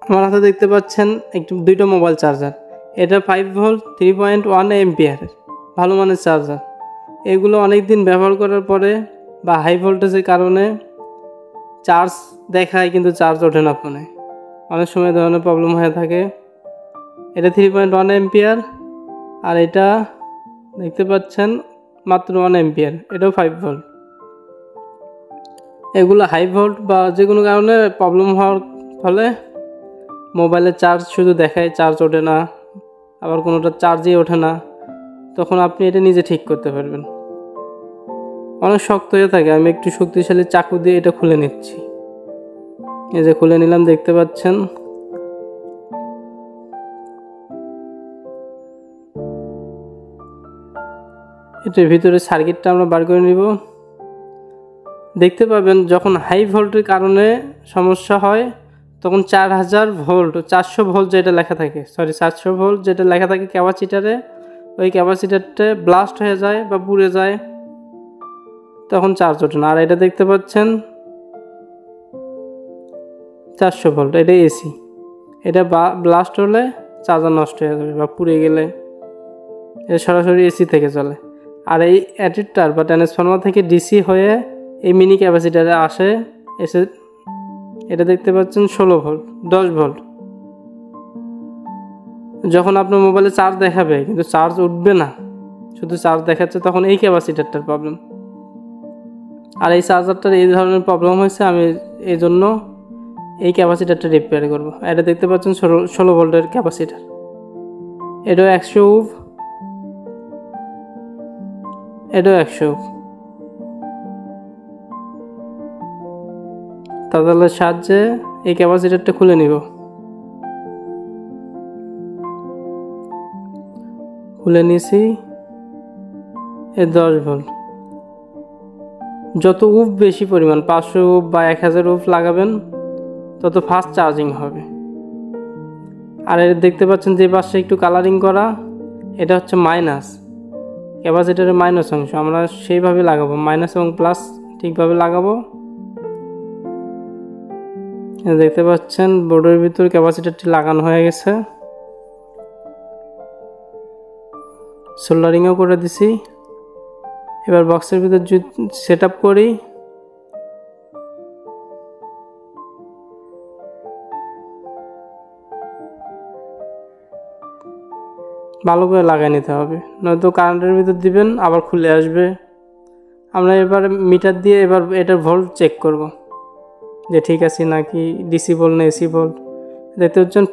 আমার হাতে দেখতে পাচ্ছেন দুইটা মোবাইল চার্জার। এটা 5 ভোল্ট 3.1 এম্পিয়ারের ভালো মানের চার্জার। এগুলো অনেক দিন ব্যবহার করার পরে বা হাই ভোল্টেজের কারণে চার্জ দেখায় কিন্তু চার্জ ওঠে না ফোনে, অনেক সময় ধরনের প্রবলেম হয়ে থাকে। এটা 3.1 এম্পিয়ার আর এটা দেখতে পাচ্ছেন মাত্র 1 এম্পিয়ার, এটাও 5 ভোল্ট। এগুলো হাই ভোল্ট বা যে কোনো কারণে প্রবলেম হওয়ার ফলে মোবাইলের চার্জ শুধু দেখায়, চার্জ ওঠে না, আবার কোনোটা চার্জই ওঠে না। তখন আপনি এটা নিজে ঠিক করতে পারবেন। অনেক শক্ত হয়ে থাকে, আমি একটু শক্তিশালী চাকু দিয়ে এটা খুলে নিচ্ছি। এই যে খুলে নিলাম, দেখতে পাচ্ছেন। এটার ভিতরে সার্কিটটা আমরা বার করে নিব। দেখতে পাবেন যখন হাই ভোল্টের কারণে সমস্যা হয় তখন 4000 ভোল্ট 400 ভোল্ট যেটা লেখা থাকে, 400 ভোল্ট যেটা লেখা থাকে ক্যাপাসিটারে, ওই ক্যাপাসিটারটা ব্লাস্ট হয়ে যায় বা পুড়ে যায়, তখন চার্জ ওঠে না। আর এটা দেখতে পাচ্ছেন 400 ভোল্ট, এটা এসি। এটা ব্লাস্ট হলে চার্জার নষ্ট হয়ে যাবে বা পুড়ে গেলে এটা সরাসরি এসি থেকে চলে। আর এই অ্যাডাপ্টার বা ট্রান্সফর্মার থেকে ডিসি হয়ে এই মিনি ক্যাপাসিটারে এসে এটা দেখতে পাচ্ছেন 16 ভোল্ট 10 ভোল্ট। যখন আপনার মোবাইলে চার্জ দেখাবে কিন্তু চার্জ উঠবে না, শুধু চার্জ দেখাচ্ছে, তখন এই ক্যাপাসিটারটার প্রবলেম। আর এই চার্জারটার এই ধরনের প্রবলেম হয়েছে, আমি এই জন্য এই ক্যাপাসিটারটা রিপেয়ার করব। এটা দেখতে পাচ্ছেন 16 ভোল্টের ক্যাপাসিটার। এটাও 100 ওহম, এটাও 100 ওহম। তাদের সাহায্যে এই ক্যাপাসিটারটা খুলে নিব। খুলে নিয়েছি। এ 10 ভোল্ট। যত উফ বেশি পরিমাণ 500 উফ বা 1000 উফ লাগাবেন তত ফাস্ট চার্জিং হবে। আর এর দেখতে পাচ্ছেন যে পাশে একটু কালারিং করা, এটা হচ্ছে মাইনাস, ক্যাপাসিটারের মাইনাস অংশ। আমরা সেইভাবে লাগাবো, মাইনাস এবং প্লাস ঠিকভাবে লাগাবো। দেখতে পাচ্ছেন বোর্ডের ভিতর ক্যাপাসিটারটি লাগানো হয়ে গেছে, সোল্ডারিংও করে দিছি। এবার বক্সের ভিতর সেট আপ করি। ভালো করে লাগিয়ে নিতে হবে, নয়তো কারেন্টের ভিতর দিবেন আবার খুলে আসবে। আমরা এবার মিটার দিয়ে এবার এটার ভোল্ট চেক করব যে ঠিক আছে নাকি, ডিসি ভোল্ট না এসি ভোল্ট। দেখতে হচ্ছেন